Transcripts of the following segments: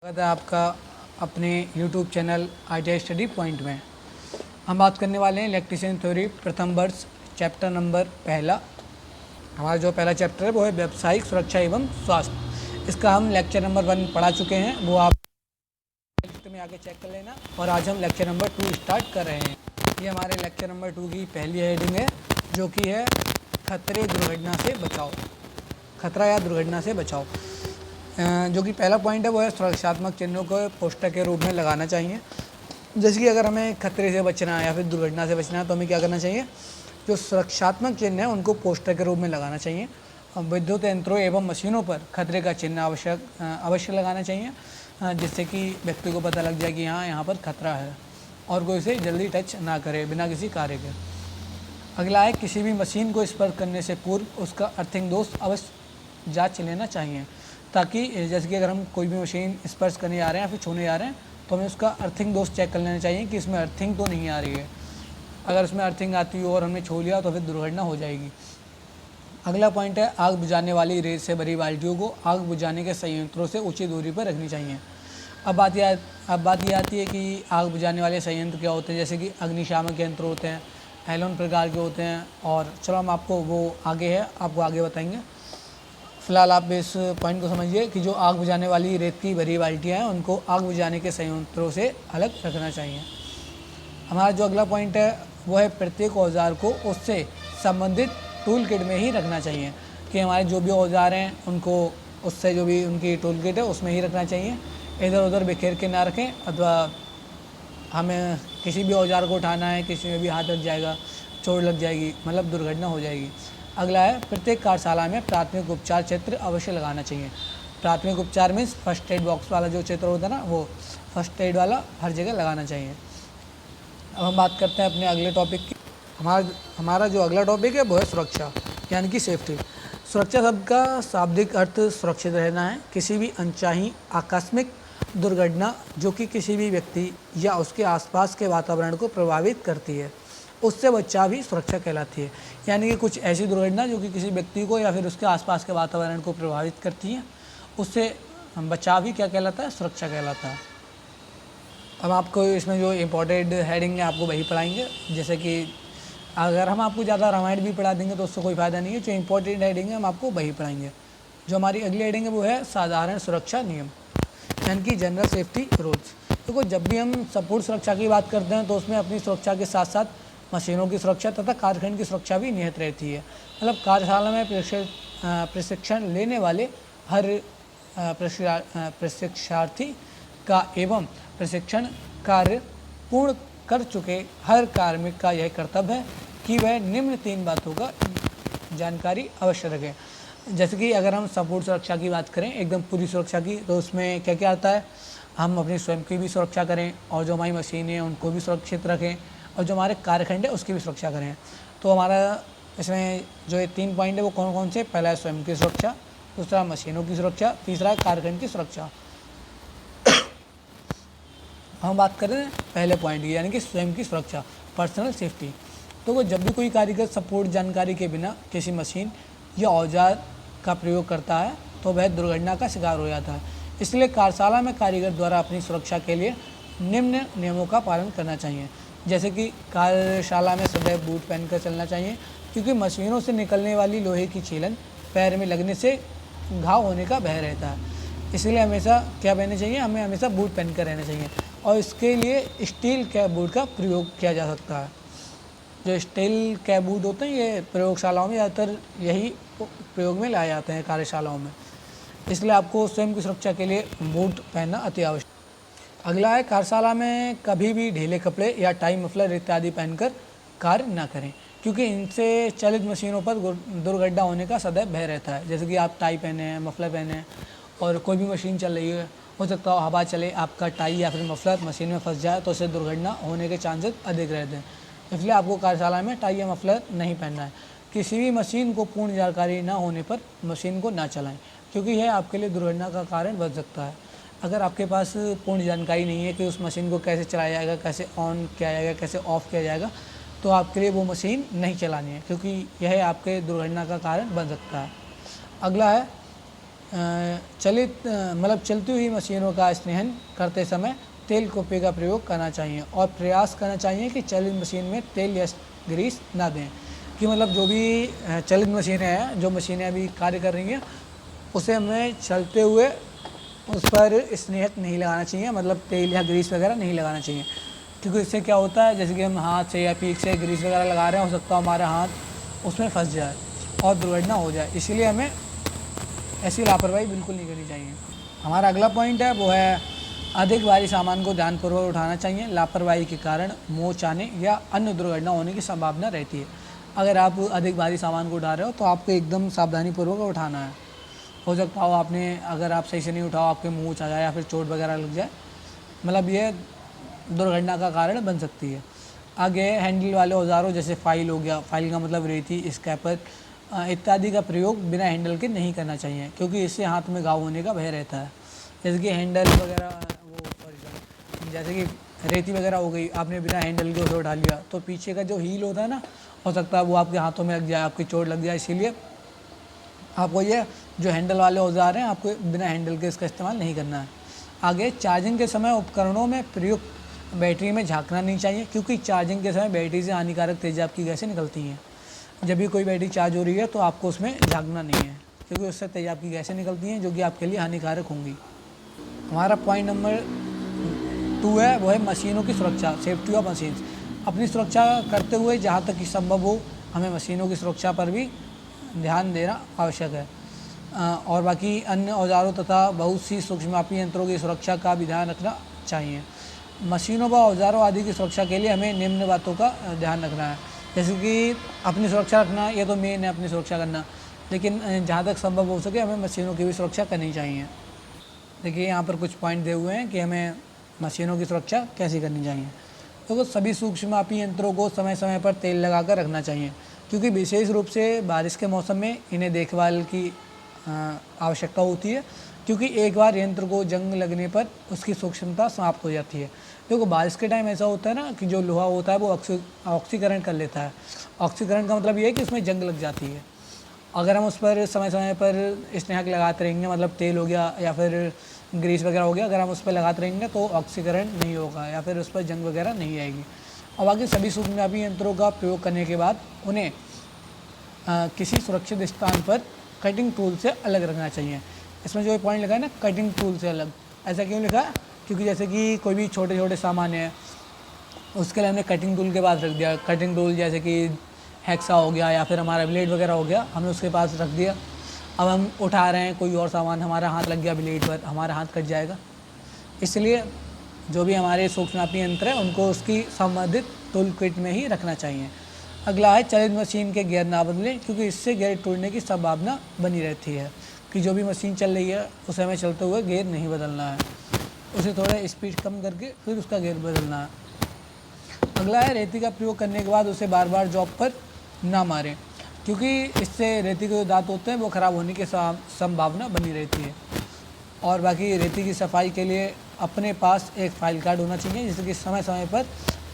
स्वागत है आपका अपने YouTube channel ITI study point में। हम बात करने वाले हैं इलेक्ट्रीशियन थ्योरी प्रथम वर्ष चैप्टर नंबर पहला। हमारा जो पहला चैप्टर है वो है व्यावसायिक सुरक्षा एवं स्वास्थ्य। इसका हम लेक्चर नंबर 1 पढ़ा चुके हैं, वो आप में आगे चेक कर लेना। और आज हम लेक्चर नंबर 2 स्टार्ट कर रहे हैं। ये हमारे लेक्चर नंबर 2 की पहली हेडिंग है, जो कि है खतरे दुर्घटना से बचाओ। खतरा या दुर्घटना से बचाओ। जो कि पहला पॉइंट है वो है सुरक्षात्मक चिन्हों को पोस्टर के रूप में लगाना चाहिए। जैसे कि अगर हमें खतरे से बचना है या फिर दुर्घटना से बचना है तो हमें क्या करना चाहिए, जो सुरक्षात्मक चिन्ह है उनको पोस्टर के रूप में लगाना चाहिए। विद्युत यंत्रों एवं मशीनों पर खतरे का चिन्ह अवश्य लगाना चाहिए, जिससे कि व्यक्ति को पता लग जाए कि हाँ, यहाँ पर खतरा है और कोई इसे जल्दी टच ना करे बिना किसी कार्य के। अगला है, किसी भी मशीन को स्पर्श करने से पूर्व उसका अर्थिंग दोष अवश्य जांच लेना चाहिए, ताकि जैसे कि अगर हम कोई भी मशीन स्पर्श करने जा रहे हैं या फिर छूने जा रहे हैं तो हमें उसका अर्थिंग दोष चेक कर लेना चाहिए कि इसमें अर्थिंग तो नहीं आ रही है। अगर उसमें अर्थिंग आती हो और हमने छू लिया तो फिर दुर्घटना हो जाएगी। अगला पॉइंट है, आग बुझाने वाली रेत से भरी बाल्टियों को आग बुझाने के संयंत्रों से उचित दूरी पर रखनी चाहिए। अब बात ये आती है कि आग बुझाने वाले संयंत्र क्या होते हैं। जैसे कि अग्निशामक यंत्र होते हैं, हेलोन प्रकार के होते हैं, और चलो हम आपको वो आगे है आपको आगे बताएंगे। फिलहाल आप इस पॉइंट को समझिए कि जो आग बुझाने वाली रेत की भरी बाल्टियाँ हैं उनको आग बुझाने के संयंत्रों से अलग रखना चाहिए। हमारा जो अगला पॉइंट है वो है, प्रत्येक औजार को उससे संबंधित टूल किट में ही रखना चाहिए। कि हमारे जो भी औजार हैं उनको उससे जो भी उनकी टूल किट है उसमें ही रखना चाहिए, इधर उधर बिखेर के ना रखें। अथवा हमें किसी भी औजार को उठाना है, किसी में भी हाथ लग जाएगा, चोट लग जाएगी, मतलब दुर्घटना हो जाएगी। अगला है, प्रत्येक कार्यशाला में प्राथमिक उपचार क्षेत्र अवश्य लगाना चाहिए। प्राथमिक उपचार मीन्स फर्स्ट एड बॉक्स वाला जो क्षेत्र होता है ना, वो फर्स्ट एड वाला हर जगह लगाना चाहिए। अब हम बात करते हैं अपने अगले टॉपिक की। हमारा जो अगला टॉपिक है वो है सुरक्षा, यानी कि सेफ्टी। सुरक्षा शब्द का शाब्दिक अर्थ सुरक्षित रहना है। किसी भी अनचाही आकस्मिक दुर्घटना जो कि किसी भी व्यक्ति या उसके आसपास के वातावरण को प्रभावित करती है, उससे बचाव भी सुरक्षा कहलाती है। यानी कि कुछ ऐसी दुर्घटना जो कि किसी व्यक्ति को या फिर उसके आसपास के वातावरण को प्रभावित करती हैं, उससे बचाव ही क्या कहलाता है, सुरक्षा कहलाता है। अब आपको इसमें जो इम्पोर्टेंट हेडिंग है आपको वही पढ़ाएंगे। जैसे कि अगर हम आपको ज़्यादा रामायण भी पढ़ा देंगे तो उससे कोई फ़ायदा नहीं है। जो इम्पोर्टेंट हेडिंग है हम आपको वही पढ़ाएंगे। जो हमारी अगली हेडिंग है वो है साधारण सुरक्षा नियम, यानी कि जनरल सेफ्टी रूल्स। देखो, जब भी हम संपूर्ण सुरक्षा की बात करते हैं तो उसमें अपनी सुरक्षा के साथ साथ मशीनों की सुरक्षा तथा कार्यखंड की सुरक्षा भी निहित रहती है। मतलब कार्यशाला में प्रशिक्षण लेने वाले हर प्रशिक्षार्थी का एवं प्रशिक्षण कार्य पूर्ण कर चुके हर कार्मिक का यह कर्तव्य है कि वह निम्न 3 बातों का जानकारी अवश्य रखें। जैसे कि अगर हम संपूर्ण सुरक्षा की बात करें, एकदम पूरी सुरक्षा की, तो उसमें क्या क्या आता है, हम अपनी स्वयं की भी सुरक्षा करें और जो हमारी मशीनें हैं उनको भी सुरक्षित रखें और जो हमारे कार्यखंड है उसकी भी सुरक्षा करें। तो हमारा इसमें जो ये 3 पॉइंट है वो कौन कौन से, पहला है स्वयं की सुरक्षा, दूसरा मशीनों की सुरक्षा, तीसरा है कार्यखंड की सुरक्षा। हम बात करें पहले पॉइंट की, यानी कि स्वयं की सुरक्षा, पर्सनल सेफ्टी। तो वो जब भी कोई कारीगर संपूर्ण जानकारी के बिना किसी मशीन या औजार का प्रयोग करता है तो वह दुर्घटना का शिकार हो जाता है। इसलिए कार्यशाला में कारीगर द्वारा अपनी सुरक्षा के लिए निम्न नियमों का पालन करना चाहिए। जैसे कि कार्यशाला में सदैव बूट पहनकर चलना चाहिए, क्योंकि मशीनों से निकलने वाली लोहे की छीलन पैर में लगने से घाव होने का भय रहता है। इसलिए हमेशा क्या पहनना चाहिए, हमें हमेशा बूट पहन कर रहना चाहिए। और इसके लिए स्टील कैप बूट का प्रयोग किया जा सकता है। जो स्टील कैप बूट होते हैं ये प्रयोगशालाओं में ज़्यादातर यही प्रयोग में लाए जाते हैं, कार्यशालाओं में। इसलिए आपको स्वयं की सुरक्षा के लिए बूट पहनना अति आवश्यक। अगला है, कार्यशाला में कभी भी ढीले कपड़े या टाई मफलर इत्यादि पहनकर कार्य न करें, क्योंकि इनसे चलित मशीनों पर दुर्घटना होने का सदैव भय रहता है। जैसे कि आप टाई पहने हैं, मफलर पहने हैं और कोई भी मशीन चल रही है, हो सकता है हवा चले, आपका टाई या फिर मफलर मशीन में फंस जाए तो उससे दुर्घटना होने के चांसेस अधिक रहते हैं। इसलिए आपको कार्यशाला में टाई या मफलर नहीं पहनना है। किसी भी मशीन को पूर्ण जानकारी न होने पर मशीन को ना चलाएं, क्योंकि यह आपके लिए दुर्घटना का कारण बन सकता है। अगर आपके पास पूर्ण जानकारी नहीं है कि उस मशीन को कैसे चलाया जाएगा, कैसे ऑन किया जाएगा, कैसे ऑफ़ किया जाएगा, तो आपके लिए वो मशीन नहीं चलानी है, क्योंकि यह आपके दुर्घटना का कारण बन सकता है। अगला है, चलती हुई मशीनों का स्नेहन करते समय तेल कोपे का प्रयोग करना चाहिए और प्रयास करना चाहिए कि चलित मशीन में तेल या ग्रीस ना दें। कि मतलब जो भी चलित मशीनें हैं, जो मशीनें अभी कार्य कर रही हैं, उसे हमें चलते हुए उस पर स्नेहक नहीं लगाना चाहिए, मतलब तेल या ग्रीस वगैरह नहीं लगाना चाहिए। क्योंकि इससे क्या होता है, जैसे कि हम हाथ से या पीठ से ग्रीस वगैरह लगा रहे हैं, हो सकता है हमारा हाथ उसमें फंस जाए और दुर्घटना हो जाए। इसीलिए हमें ऐसी लापरवाही बिल्कुल नहीं करनी चाहिए। हमारा अगला पॉइंट है वो है अधिक भारी सामान को ध्यानपूर्वक उठाना चाहिए। लापरवाही के कारण मोच आने या अन्य दुर्घटना होने की संभावना रहती है। अगर आप अधिक भारी सामान को उठा रहे हो तो आपको एकदम सावधानीपूर्वक उठाना है। हो सकता हो आपने अगर आप सही से नहीं उठाओ, आपके मुँह आ जाए या फिर चोट वगैरह लग जाए, मतलब ये दुर्घटना का कारण बन सकती है। आगे हैंडल वाले औजारों जैसे फाइल हो गया, फाइल का मतलब रेती, स्क्रैपर इत्यादि का प्रयोग बिना हैंडल के नहीं करना चाहिए, क्योंकि इससे हाथ में घाव होने का भय रहता है। जैसे कि हैंडल वगैरह जैसे कि रेती वगैरह हो गई, आपने बिना हैंडल के उसे उठा लिया तो पीछे का जो हील होता है ना, हो सकता है वो आपके हाथों में लग जाए, आपकी चोट लग जाए। इसीलिए आपको ये जो हैंडल वाले औजार हैं, आपको बिना हैंडल के इसका इस्तेमाल नहीं करना है। आगे चार्जिंग के समय उपकरणों में प्रयुक्त बैटरी में झांकना नहीं चाहिए, क्योंकि चार्जिंग के समय बैटरी से हानिकारक तेजाब की गैसें निकलती हैं। जब भी कोई बैटरी चार्ज हो रही है तो आपको उसमें झांकना नहीं है, क्योंकि उससे तेजाब की गैसें निकलती हैं जो कि आपके लिए हानिकारक होंगी। हमारा पॉइंट नंबर 2 है वो है मशीनों की सुरक्षा, सेफ्टी ऑफ मशीन्स। अपनी सुरक्षा करते हुए जहाँ तक कि संभव हो हमें मशीनों की सुरक्षा पर भी ध्यान देना आवश्यक है। और बाकी अन्य औजारों तथा बहुत सी सूक्ष्ममापी यंत्रों की सुरक्षा का भी ध्यान रखना चाहिए। मशीनों व औजारों आदि की सुरक्षा के लिए हमें निम्न बातों का ध्यान रखना है। जैसे कि अपनी सुरक्षा रखना, ये तो मेन है, अपनी सुरक्षा करना, लेकिन जहाँ तक संभव हो सके हमें मशीनों की भी सुरक्षा करनी चाहिए। देखिए यहाँ पर कुछ पॉइंट दिए हुए हैं कि हमें मशीनों की सुरक्षा कैसे करनी चाहिए। तो सभी सूक्ष्ममापी यंत्रों को समय समय पर तेल लगाकर रखना चाहिए, क्योंकि विशेष रूप से बारिश के मौसम में इन्हें देखभाल की आवश्यकता होती है, क्योंकि एक बार यंत्र को जंग लगने पर उसकी सूक्ष्मता समाप्त हो जाती है। देखो बारिश के टाइम ऐसा होता है ना कि जो लोहा होता है वो ऑक्सीकरण कर लेता है। ऑक्सीकरण का मतलब ये है कि उसमें जंग लग जाती है। अगर हम उस पर समय समय पर स्नेहक लगाते रहेंगे, मतलब तेल हो गया या फिर ग्रीस वगैरह हो गया, अगर हम उस पर लगाते रहेंगे तो ऑक्सीकरण नहीं होगा या फिर उस पर जंग वगैरह नहीं आएगी। और बाकी सभी सूक्ष्ममापी यंत्रों का प्रयोग करने के बाद उन्हें किसी सुरक्षित स्थान पर कटिंग टूल से अलग रखना चाहिए। इसमें जो पॉइंट लिखा है ना, कटिंग टूल से अलग, ऐसा क्यों लिखा है? क्योंकि जैसे कि कोई भी छोटे छोटे सामान है उसके लिए हमने कटिंग टूल के पास रख दिया। कटिंग टूल जैसे कि हैक्सा हो गया या फिर हमारा ब्लेड वगैरह हो गया, हमने उसके पास रख दिया। अब हम उठा रहे हैं कोई और सामान, हमारा हाथ लग गया ब्लेड पर, हमारा हाथ कट जाएगा। इसलिए जो भी हमारे सूक्ष्ममापी यंत्र है उनको उसकी संबंधित टूल किट में ही रखना चाहिए। अगला है चलित मशीन के गियर ना बदलें, क्योंकि इससे गियर टूटने की संभावना बनी रहती है। कि जो भी मशीन चल रही है उसे हमें चलते हुए गियर नहीं बदलना है, उसे थोड़ा स्पीड कम करके फिर उसका गियर बदलना है। अगला है रेती का प्रयोग करने के बाद उसे बार बार जॉब पर ना मारें, क्योंकि इससे रेती के जो दांत होते हैं वो ख़राब होने की संभावना बनी रहती है। और बाकी रेती की सफाई के लिए अपने पास एक फाइल कार्ड होना चाहिए, जिससे कि समय समय पर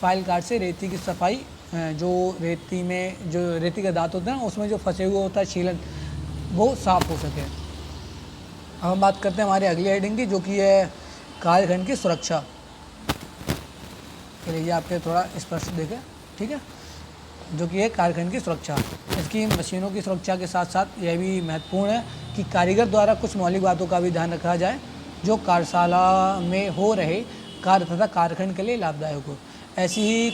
फाइल कार्ड से रेती की सफाई, जो रेती में जो रेती का दांत होता है ना उसमें जो फंसे हुए होता है छीलन, वो साफ़ हो सके। अब हम बात करते हैं हमारी अगली हेडिंग की, जो कि है कार्यखंड की सुरक्षा। के लिए आपके थोड़ा स्पष्ट देखें, ठीक है, जो कि है कार्यखंड की सुरक्षा। इसकी मशीनों की सुरक्षा के साथ साथ यह भी महत्वपूर्ण है कि कारीगर द्वारा कुछ मौलिक बातों का भी ध्यान रखा जाए, जो कार्यशाला में हो रहे कार्य तथा कार्यखंड के लिए लाभदायक हो। ऐसी ही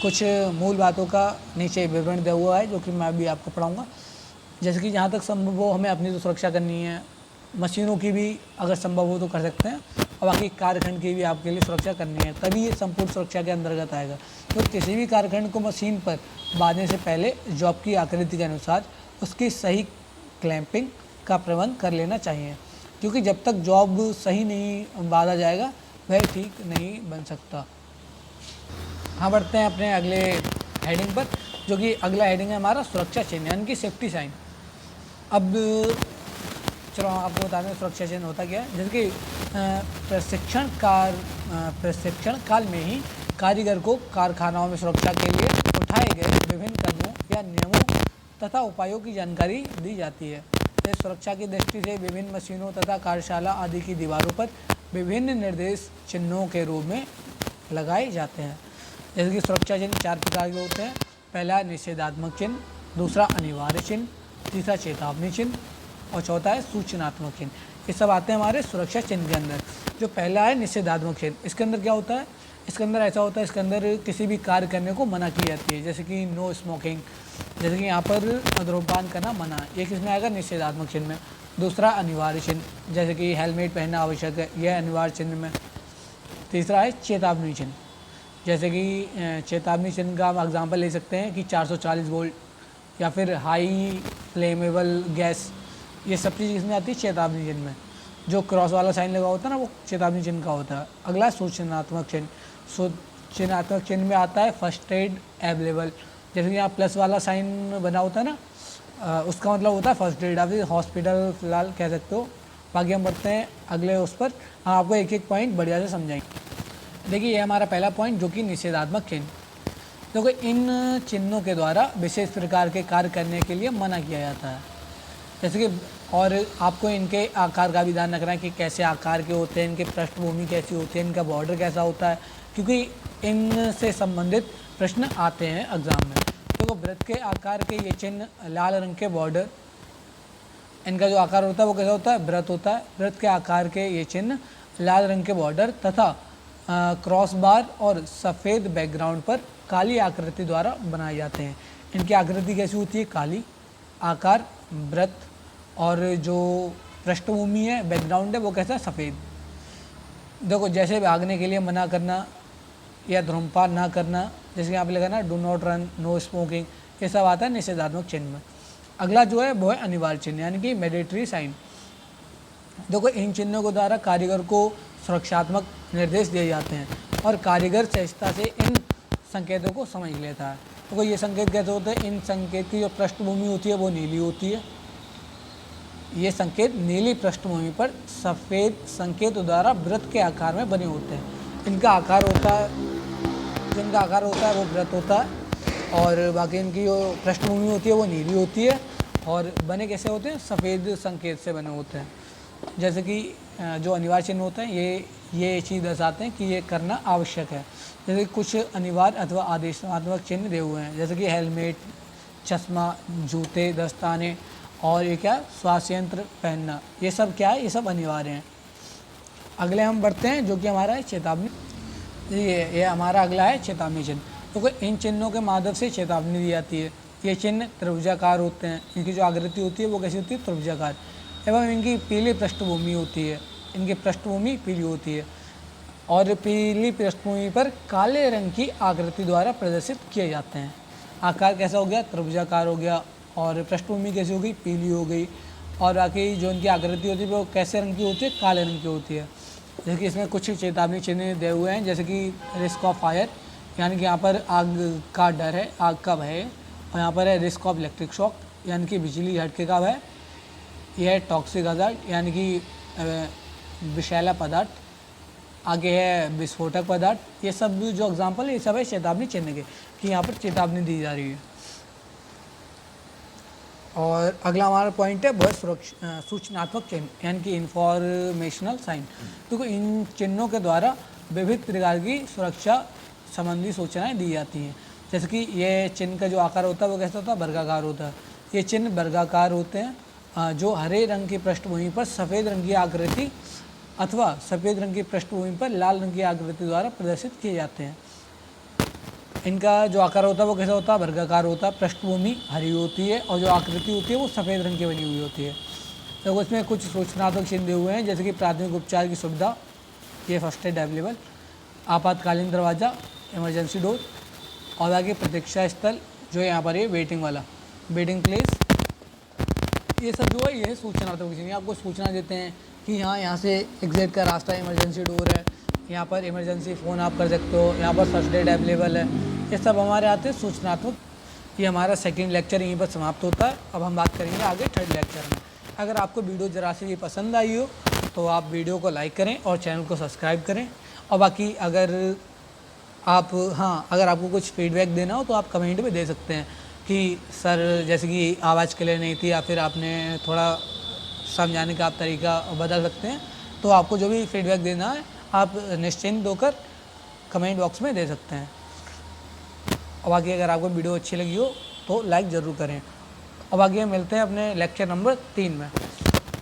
कुछ मूल बातों का नीचे विवरण दिया हुआ है, जो कि मैं अभी आपको पढ़ाऊँगा। जैसे कि जहाँ तक संभव हो हमें अपनी तो सुरक्षा करनी है, मशीनों की भी अगर संभव हो तो कर सकते हैं, और बाकी कार्यखंड की भी आपके लिए सुरक्षा करनी है, तभी ये संपूर्ण सुरक्षा के अंतर्गत आएगा। तो किसी भी कार्यखंड को मशीन पर बांधने से पहले जॉब की आकृति के अनुसार उसकी सही क्लैंपिंग का प्रबंध कर लेना चाहिए, क्योंकि जब तक जॉब सही नहीं बांधा जाएगा वह ठीक नहीं बन सकता। हाँ, बढ़ते हैं अपने अगले हेडिंग पर, जो कि अगला हेडिंग है हमारा सुरक्षा चिन्ह, यानी कि सेफ्टी साइन। अब चलो आपको बता दें सुरक्षा चिन्ह होता क्या है। जैसे कि प्रशिक्षण काल में ही कारीगर को कारखानाओं में सुरक्षा के लिए उठाए गए विभिन्न कदमों या नियमों तथा उपायों की जानकारी दी जाती है। से सुरक्षा की दृष्टि से विभिन्न मशीनों तथा कार्यशाला आदि की दीवारों पर विभिन्न निर्देश चिन्हों के रूप में लगाए जाते हैं। जैसे कि सुरक्षा चिन्ह 4 प्रकार के होते हैं। पहला निषेधात्मक चिन्ह, दूसरा अनिवार्य चिन्ह, तीसरा चेतावनी चिन्ह और चौथा है सूचनात्मक चिन्ह। ये सब आते हैं हमारे सुरक्षा चिन्ह के अंदर। जो पहला है निषेधात्मक चिन्ह, इसके अंदर क्या होता है, इसके अंदर ऐसा होता है, इसके अंदर किसी भी कार्य करने को मना की जाती है। जैसे कि नो स्मोकिंग, जैसे कि यहाँ पर धूम्रपान करना मना, ये किसमें आएगा, निषेधात्मक चिन्ह में। दूसरा अनिवार्य चिन्ह, जैसे कि हेलमेट पहनना आवश्यक है, यह अनिवार्य चिन्ह में। तीसरा है चेतावनी चिन्ह, जैसे कि चेतावनी चिन्ह का आप एग्जाम्पल ले सकते हैं कि 440 वोल्ट या फिर हाई फ्लेमेबल गैस, ये सब चीज़ इसमें आती है चेतावनी चिन्ह में। जो क्रॉस वाला साइन लगा होता है ना, वो चेतावनी चिन्ह का होता है। अगला सूचनात्मक चिन्ह, सूचनात्मक चिन्ह में आता है फर्स्ट एड अवेलेबल, जैसे कि यहाँ प्लस वाला साइन बना होता है ना, उसका मतलब होता है फर्स्ट एड, आप हॉस्पिटल फिलहाल कह सकते हो। बाकी हम बढ़ते हैं अगले उस पर, हम आपको एक एक पॉइंट बढ़िया से समझाएंगे। देखिए ये हमारा पहला पॉइंट जो कि निषेधात्मक चिन्ह। देखो इन चिन्हों के द्वारा विशेष प्रकार के कार्य करने के लिए मना किया जाता है। जैसे कि और आपको इनके आकार का भी ध्यान रखना है कि कैसे आकार के होते हैं, इनके पृष्ठभूमि कैसी होती है, इनका बॉर्डर कैसा होता है, क्योंकि इनसे संबंधित प्रश्न आते हैं एग्जाम में। तो वृत्त के आकार के ये चिन्ह, लाल रंग के बॉर्डर, इनका जो आकार होता है वो कैसा होता है, वृत्त होता है। वृत्त के आकार के ये चिन्ह, लाल रंग के बॉर्डर तथा क्रॉस बार और सफ़ेद बैकग्राउंड पर काली आकृति द्वारा बनाए जाते हैं। इनकी आकृति कैसी होती है, काली, आकार वृत्त, और जो पृष्ठभूमि है, बैकग्राउंड है, वो कैसा है, सफ़ेद। देखो जैसे भागने के लिए मना करना या धूम्रपान ना करना, जैसे यहाँ पे लगा ना do not run, no smoking, ये सब आता है निषेधात्मक चिन्ह में। अगला जो है वो है अनिवार्य चिन्ह, यानी कि मैंडेटरी साइन। देखो इन चिन्हों के द्वारा कारीगर को सुरक्षात्मक निर्देश दिए जाते हैं और कारीगर सहजता से इन संकेतों को समझ लेता है। तो ये संकेत कैसे होते हैं, इन संकेत की जो पृष्ठभूमि होती है वो नीली होती है। ये संकेत नीली पृष्ठभूमि पर सफ़ेद संकेत द्वारा वृत्त के आकार में बने होते हैं। इनका आकार होता है, जिनका आकार होता है वो वृत्त होता है, और बाकी इनकी जो पृष्ठभूमि होती है वो नीली होती है, और बने कैसे होते हैं, सफ़ेद संकेत से बने होते हैं। जैसे कि जो अनिवार्य चिन्ह होते हैं ये चीज़ दर्शाते हैं कि ये करना आवश्यक है। जैसे कुछ अनिवार्य अथवा आदेशात्मक चिन्ह दिए हुए हैं, जैसे कि हेलमेट, चश्मा, जूते, दस्ताने, और ये क्या, श्वास यंत्र पहनना, ये सब क्या है, ये सब अनिवार्य हैं। अगले हम बढ़ते हैं जो कि हमारा है चेतावनी। ये हमारा अगला है चेतावनी चिन्ह। तो इन चिन्हों के माध्यम से चेतावनी दी जाती है। ये चिन्ह त्रिभुजाकार होते हैं, इनकी जो आकृति होती है वो कैसी होती है, त्रिभुजाकार, एवं इनकी पीली पृष्ठभूमि होती है, इनकी पृष्ठभूमि पीली होती है, और पीली पृष्ठभूमि पर काले रंग की आकृति द्वारा प्रदर्शित किए जाते हैं। आकार कैसा हो गया, त्रिभुजाकार हो गया, और पृष्ठभूमि कैसी हो गई, पीली हो गई, और बाकी जो इनकी आकृति होती है वो कैसे रंग की होती है, काले रंग की होती है। जैसे कि इसमें कुछ चेतावनी चिन्ह दिए हुए हैं, जैसे कि रिस्क ऑफ फायर, यानी कि यहाँ पर आग का डर है, आग का भय है, और यहाँ पर है रिस्क ऑफ इलेक्ट्रिक शॉक, यानी कि बिजली झटके का भय। यह है टॉक्सिक हजार्ड, यानी कि विषैला पदार्थ। आगे है विस्फोटक पदार्थ। ये सब जो एग्जाम्पल है ये सब है चेतावनी चिन्ह के, कि यहाँ पर चेतावनी दी जा रही है। और अगला हमारा पॉइंट है वह सूचनात्मक चिन्ह, यानी कि इंफॉर्मेशनल साइन। तो इन चिन्हों के द्वारा विविध प्रकार की सुरक्षा संबंधी सूचनाएं दी जाती हैं। जैसे कि ये चिन्ह का जो आकार होता है वो कैसा होता है, वर्गाकार होता है। ये चिन्ह वर्गाकार होते हैं, जो हरे रंग की पृष्ठभूमि पर सफ़ेद रंग की आकृति अथवा सफ़ेद रंग की पृष्ठभूमि पर लाल रंग की आकृति द्वारा प्रदर्शित किए जाते हैं। इनका जो आकार होता है वो कैसा होता है, वर्गाकार होता है, पृष्ठभूमि हरी होती है, और जो आकृति होती है वो सफ़ेद रंग की बनी हुई होती है। तो उसमें कुछ सूचनात्मक चिन्ह दिए हुए हैं, जैसे कि प्राथमिक उपचार की सुविधा, ये फर्स्ट एड अवेलेबल, आपातकालीन दरवाज़ा, इमरजेंसी डोर, और आगे प्रतीक्षा स्थल, जो यहाँ पर ये वेटिंग वाला, वेटिंग प्लेस। ये सब जो है ये सूचनात्मक चिन्ह, आपको सूचना देते हैं कि यहाँ से एग्जिट का रास्ता, इमरजेंसी डोर है, यहाँ पर इमरजेंसी फ़ोन आप कर सकते हो, यहाँ पर फर्स्ट एड अवेलेबल है। ये सब हमारे आते हैं सूचनात्मक। ये हमारा सेकंड लेक्चर यहीं पर समाप्त होता है। अब हम बात करेंगे आगे थर्ड लेक्चर में। अगर आपको वीडियो ज़रा से भी पसंद आई हो तो आप वीडियो को लाइक करें और चैनल को सब्सक्राइब करें। और बाकी अगर आपको कुछ फीडबैक देना हो तो आप कमेंट में दे सकते हैं कि सर जैसे कि आवाज़ क्लियर नहीं थी, या फिर आपने थोड़ा समझाने का आप तरीका बदल सकते हैं। तो आपको जो भी फीडबैक देना है आप निश्चिंत होकर कमेंट बॉक्स में दे सकते हैं। और बाकी अगर आपको वीडियो अच्छी लगी हो तो लाइक ज़रूर करें। और बाकी हम मिलते हैं अपने लेक्चर नंबर 3 में।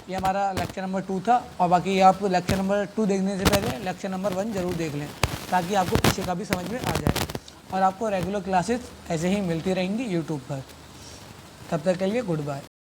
ये हमारा लेक्चर नंबर 2 था। और बाकी आप लेक्चर नंबर 2 देखने से पहले लेक्चर नंबर 1 ज़रूर देख लें ताकि आपको पीछे का भी समझ में आ जाए। और आपको रेगुलर क्लासेस ऐसे ही मिलती रहेंगी यूट्यूब पर। तब तक के लिए गुड बाय।